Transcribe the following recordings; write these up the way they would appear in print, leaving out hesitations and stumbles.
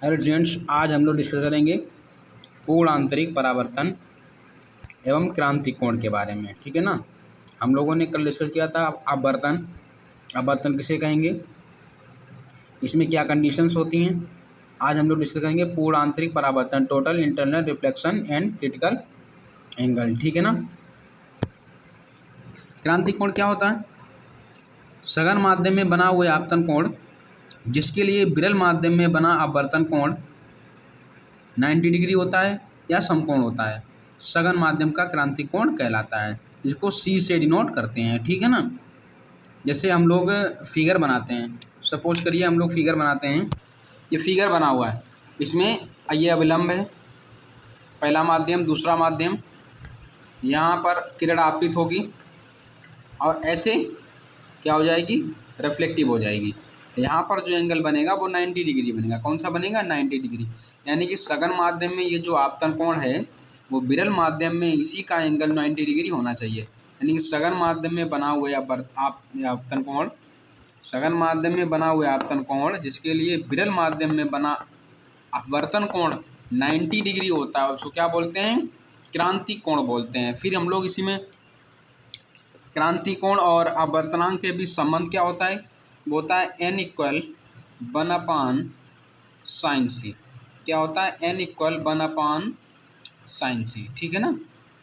Hello students, आज हम लोग डिस्कस करेंगे पूर्ण आंतरिक परावर्तन एवं क्रांति कोण के बारे में। ठीक है ना। हम लोगों ने कल डिस्कस किया था अपवर्तन। अपवर्तन किसे कहेंगे, इसमें क्या कंडीशंस होती हैं। आज हम लोग डिस्कस करेंगे पूर्ण आंतरिक परावर्तन, total internal reflection and critical angle. ठीक है ना। क्रांति कोण क्या होता है? सघन माध्यम में बना हुआ आपतन कोण जिसके लिए विरल माध्यम में बना अपवर्तन कोण 90 डिग्री होता है या समकोण होता है, सघन माध्यम का क्रांति कोण कहलाता है, जिसको C से डिनोट करते हैं। ठीक है ना। जैसे हम लोग फिगर बनाते हैं, सपोज करिए हम लोग फिगर बनाते हैं, ये फिगर बना हुआ है, इसमें ये अभिलंब है, पहला माध्यम दूसरा माध्यम, यहाँ पर किरण आपतित होगी और ऐसे क्या हो जाएगी, रिफ्लेक्टिव हो जाएगी। यहाँ पर जो एंगल बनेगा वो 90 डिग्री बनेगा। कौन सा बनेगा? 90 डिग्री। यानी कि सघन माध्यम में ये जो आपतन कोण है वो विरल माध्यम में इसी का एंगल 90 डिग्री होना चाहिए। यानी कि सघन माध्यम में बना हुआ आपतन कोण, सघन माध्यम में बना हुआ आपतन कोण जिसके लिए विरल माध्यम में बना अपवर्तन कोण 90 डिग्री होता है, उसको क्या बोलते हैं? क्रांति कोण बोलते हैं। फिर हम लोग इसी में क्रांति कोण और अपवर्तनांक के बीच संबंध क्या होता है? वो होता है n इक्वल 1/sin c। क्या होता है? n equal 1/sin c। ठीक है ना।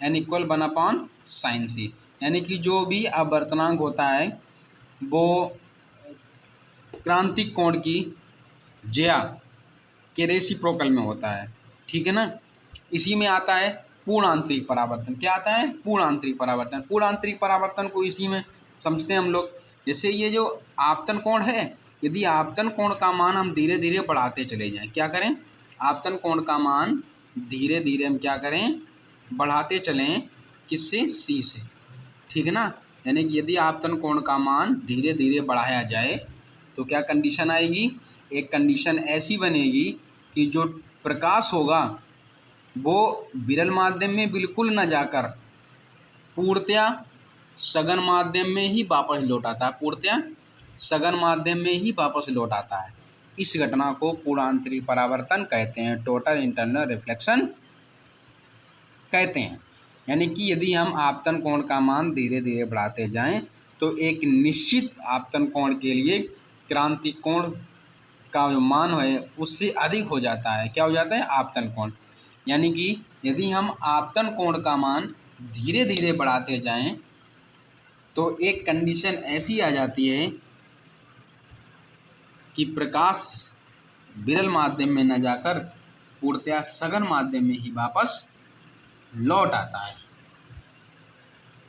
n इक्वल 1/sin c, यानी कि जो भी अपवर्तनांक होता है वो क्रांतिक कोण की ज्या के रेसिप्रोकल में होता है। ठीक है ना। इसी में आता है पूर्ण आंतरिक परावर्तन। क्या आता है? पूर्ण आंतरिक परावर्तन। पूर्ण आंतरिक परावर्तन को इसी में समझते हैं हम लोग। जैसे ये जो आपतन कोण है, यदि आपतन कोण का मान हम धीरे धीरे बढ़ाते चले जाएं, क्या करें? आपतन कोण का मान धीरे धीरे हम क्या करें? बढ़ाते चलें। किससे? C से। ठीक है ना। यानी कि यदि आपतन कोण का मान धीरे धीरे बढ़ाया जाए तो क्या कंडीशन आएगी? एक कंडीशन ऐसी बनेगी कि जो प्रकाश होगा वो विरल माध्यम में बिल्कुल न जाकर पूर्णतया सघन माध्यम में ही वापस लौट आता है। पूर्णतया सघन माध्यम में ही वापस लौट आता है। इस घटना को पूर्ण आंतरिक परावर्तन कहते हैं, टोटल इंटरनल रिफ्लेक्शन कहते हैं। यानी कि यदि हम आपतन कोण का मान धीरे धीरे बढ़ाते जाएं तो एक निश्चित आपतन कोण के लिए क्रांति कोण का जो मान है उससे अधिक हो जाता है। क्या हो जाता है? आपतन कोण। यानी कि यदि हम आपतन कोण का मान धीरे धीरे बढ़ाते जाएं तो एक कंडीशन ऐसी आ जाती है कि प्रकाश विरल माध्यम में न जाकर पूर्णतया सघन माध्यम में ही वापस लौट आता है।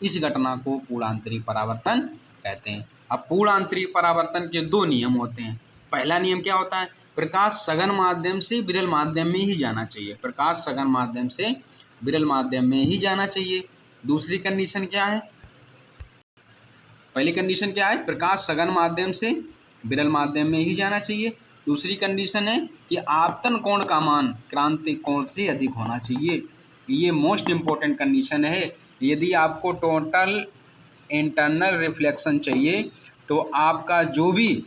इस घटना को पूर्ण आंतरिक परावर्तन कहते हैं। अब पूर्ण आंतरिक परावर्तन के दो नियम होते हैं। पहला नियम क्या होता है? प्रकाश सघन माध्यम से विरल माध्यम में ही जाना चाहिए। प्रकाश सघन माध्यम से विरल माध्यम में ही जाना चाहिए। दूसरी कंडीशन क्या है? पहली कंडीशन क्या है? प्रकाश सघन माध्यम से विरल माध्यम में ही जाना चाहिए। दूसरी कंडीशन है कि आपतन कोण का मान क्रांति कोण से अधिक होना चाहिए। ये मोस्ट इम्पोर्टेंट कंडीशन है। यदि आपको टोटल इंटरनल रिफ्लेक्शन चाहिए तो आपका जो भी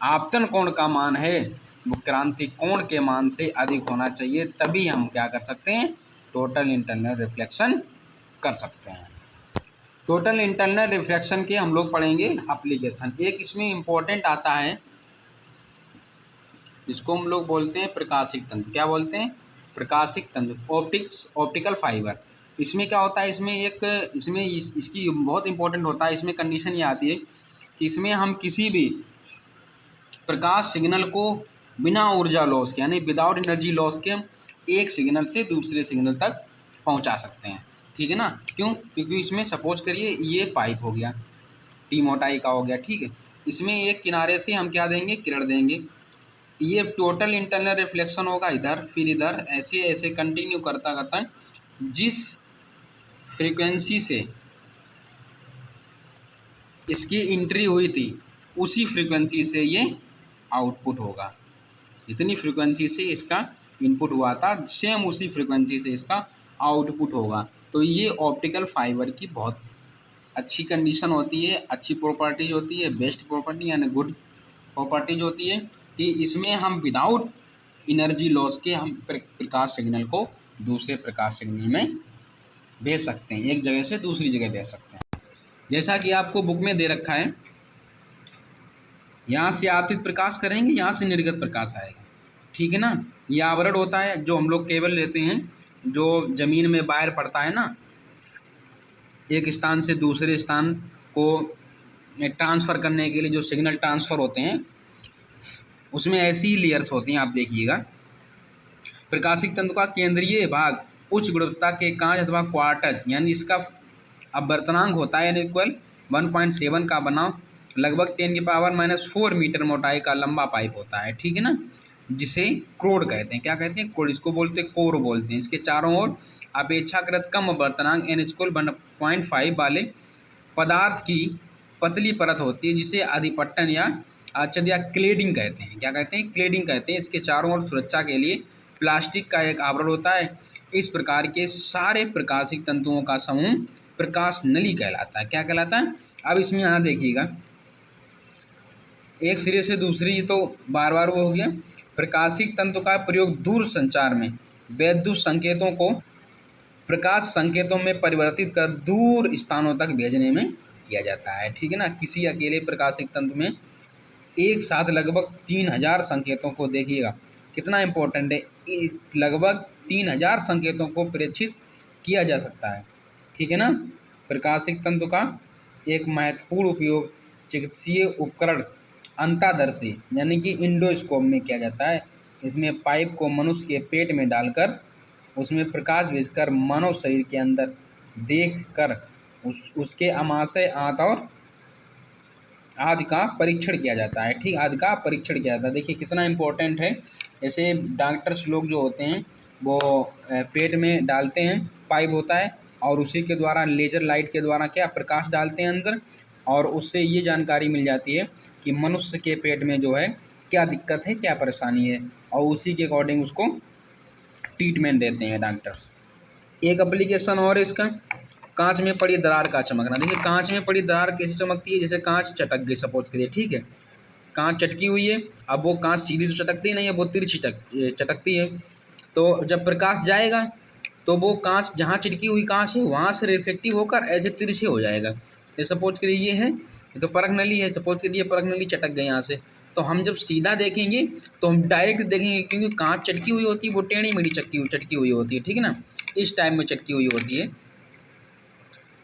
आपतन कोण का मान है वो क्रांति कोण के मान से अधिक होना चाहिए, तभी हम क्या कर सकते हैं? टोटल इंटरनल रिफ्लेक्शन कर सकते हैं। टोटल इंटरनल रिफ्लेक्शन के हम लोग पढ़ेंगे एप्लीकेशन। एक इसमें इम्पोर्टेंट आता है, इसको हम लोग बोलते हैं प्रकाशिक तंत्र। क्या बोलते हैं? प्रकाशिक तंत्र, ऑप्टिकल फाइबर। इसमें क्या होता है? इसकी बहुत इंपॉर्टेंट होता है। इसमें कंडीशन ये आती है कि इसमें हम किसी भी प्रकाश सिग्नल को बिना ऊर्जा लॉस के, यानी विदाउट एनर्जी लॉस के, हम एक सिग्नल से दूसरे सिग्नल तक पहुंचा सकते हैं। ठीक है ना। क्यों? क्योंकि इसमें सपोज करिए ये पाइप हो गया, टी मोटाई का हो गया। ठीक है। इसमें एक किनारे से हम क्या देंगे? किरण देंगे। ये टोटल इंटरनल रिफ्लेक्शन होगा इधर, फिर इधर, ऐसे ऐसे कंटिन्यू करता करता जिस फ्रीक्वेंसी से इसकी एंट्री हुई थी उसी फ्रीक्वेंसी से ये आउटपुट होगा। जितनी फ्रीक्वेंसी से इसका इनपुट हुआ था सेम उसी फ्रीक्वेंसी से इसका आउटपुट होगा। तो ये ऑप्टिकल फाइबर की बहुत अच्छी कंडीशन होती है, अच्छी प्रॉपर्टीज होती है, बेस्ट प्रॉपर्टी यानी गुड प्रॉपर्टीज होती है कि इसमें हम विदाउट एनर्जी लॉस के हम प्रकाश सिग्नल को दूसरे प्रकाश सिग्नल में भेज सकते हैं, एक जगह से दूसरी जगह भेज सकते हैं। जैसा कि आपको बुक में दे रखा है, यहाँ से आपतित प्रकाश करेंगे, यहाँ से निर्गत प्रकाश आएगा, ठीक है ना। ये आवरण होता है जो हम लोग केबल लेते हैं, जो ज़मीन में वायर पड़ता है ना, एक स्थान से दूसरे स्थान को ट्रांसफ़र करने के लिए जो सिग्नल ट्रांसफ़र होते हैं, उसमें ऐसी ही लेयर्स होती हैं। आप देखिएगा, प्रकाशिक तंतु का केंद्रीय भाग उच्च गुणवत्ता के कांच अथवा क्वार्टज यानी इसका अपवर्तनांक होता है, यानी इक्वल 1.7 का बनाव लगभग 10⁻⁻⁴ मीटर मोटाई का लंबा पाइप होता है, ठीक है ना, जिसे क्रोड कहते हैं। क्या कहते हैं? क्रोड। इसको बोलते हैं कोर बोलते हैं। इसके चारों ओर अपेक्षाकृत कम अपवर्तनांक N=1.5 वाले पदार्थ की पतली परत होती है, जिसे अधिपट्टन या आच्छादन या क्लेडिंग कहते हैं। क्या कहते हैं? क्लेडिंग कहते हैं। इसके चारों ओर सुरक्षा के लिए प्लास्टिक का एक आवरण होता है। इस प्रकार के सारे प्रकाशिक तंतुओं का समूह प्रकाश नली कहलाता है। क्या कहलाता है? अब इसमें यहाँ देखिएगा, एक सिरे से दूसरी तो बार बार वो हो गया। प्रकाशिक तंतु का प्रयोग दूर संचार में वैद्युत संकेतों को प्रकाश संकेतों में परिवर्तित कर दूर स्थानों तक भेजने में किया जाता है, ठीक है ना। किसी अकेले प्रकाशिक तंतु में एक साथ लगभग 3000 संकेतों को, देखिएगा कितना इम्पोर्टेंट है, लगभग 3000 संकेतों को प्रेषित किया जा सकता है, ठीक है ना। प्रकाशिक तंतु का एक महत्वपूर्ण उपयोग चिकित्सीय उपकरण अंतःदर्शी यानी कि इंडोस्कोप में किया जाता है। इसमें पाइप को मनुष्य के पेट में डालकर उसमें प्रकाश भेजकर मानव शरीर के अंदर देख कर उसके आमाशय, आंत और आदि का परीक्षण किया जाता है, ठीक, आदि का परीक्षण किया जाता है। देखिए कितना इम्पोर्टेंट है। जैसे डॉक्टर्स लोग जो होते हैं वो पेट में डालते हैं, पाइप होता है, और उसी के द्वारा लेज़र लाइट के द्वारा क्या प्रकाश डालते हैं अंदर, और उससे ये जानकारी मिल जाती है कि मनुष्य के पेट में जो है क्या दिक्कत है, क्या परेशानी है, और उसी के अकॉर्डिंग उसको ट्रीटमेंट देते हैं डॉक्टर्स। एक एप्लीकेशन और इसका, कांच में पड़ी दरार का चमकना। देखिए कांच में पड़ी दरार कैसे चमकती है? जैसे कांच चटक गई, सपोज करिए, ठीक है, कांच चटकी हुई है। अब वो कांच सीधी तो चटकती नहीं है, वो तिरछी चटकती है। तो जब प्रकाश जाएगा तो वो कांच जहाँ चिटकी हुई कांच है वहाँ से रिफ्लेक्टिव होकर ऐसे तिरछे हो जाएगा। ये सपोज करिए ये है, ये तो परख नली है, सपोज करिए परख नली चटक गई यहाँ से, तो हम जब सीधा देखेंगे तो हम डायरेक्ट देखेंगे, क्योंकि कांच चटकी हुई होती है, वो टेढ़ी मेढ़ी चटकी हुई होती है, ठीक है ना, इस टाइप में चटकी हुई होती है,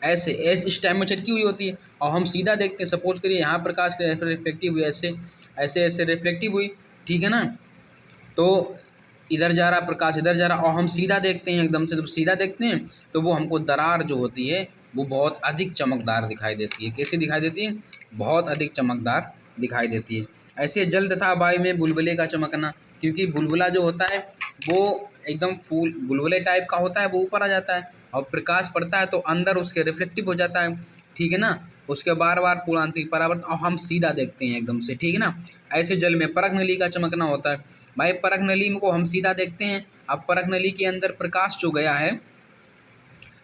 ऐसे इस टाइम में चटकी हुई होती है, और हम सीधा देखते हैं। सपोज करिए यहाँ प्रकाश रिफ्लेक्टिव हुई, ऐसे रिफ्लेक्टिव हुई, ठीक है ना, तो इधर जा रहा प्रकाश, इधर जा रहा, और हम सीधा देखते हैं एकदम से। जब सीधा देखते हैं तो वो हमको दरार जो होती है वो बहुत अधिक चमकदार दिखाई देती है। कैसे दिखाई देती है? बहुत अधिक चमकदार दिखाई देती है। ऐसे जल तथा वायु में बुलबुले का चमकना, क्योंकि बुलबुला जो होता है वो एकदम फूल बुलबुले टाइप का होता है, वो ऊपर आ जाता है, और प्रकाश पड़ता है तो अंदर उसके रिफ्लेक्टिव हो जाता है, ठीक है ना। उसके बार बार पूर्णांतरिक परावर्तन, और हम सीधा देखते हैं एकदम से, ठीक है ना। ऐसे जल में परख नली का चमकना होता है। भाई परख नली को हम सीधा देखते हैं। अब परख नली के अंदर प्रकाश जो गया है,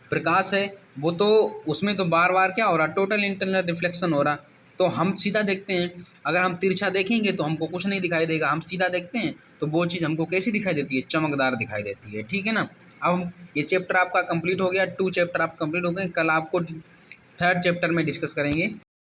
प्रकाश है, वो तो उसमें तो बार बार क्या हो रहा, टोटल इंटरनल रिफ्लेक्शन हो रहा, तो हम सीधा देखते हैं। अगर हम तिरछा देखेंगे तो हमको कुछ नहीं दिखाई देगा, हम सीधा देखते हैं तो वो चीज़ हमको कैसी दिखाई देती है? चमकदार दिखाई देती है, ठीक है ना। अब ये चैप्टर आपका कंप्लीट हो गया, 2 चैप्टर आप कंप्लीट हो गए। कल आपको 3rd चैप्टर में डिस्कस करेंगे।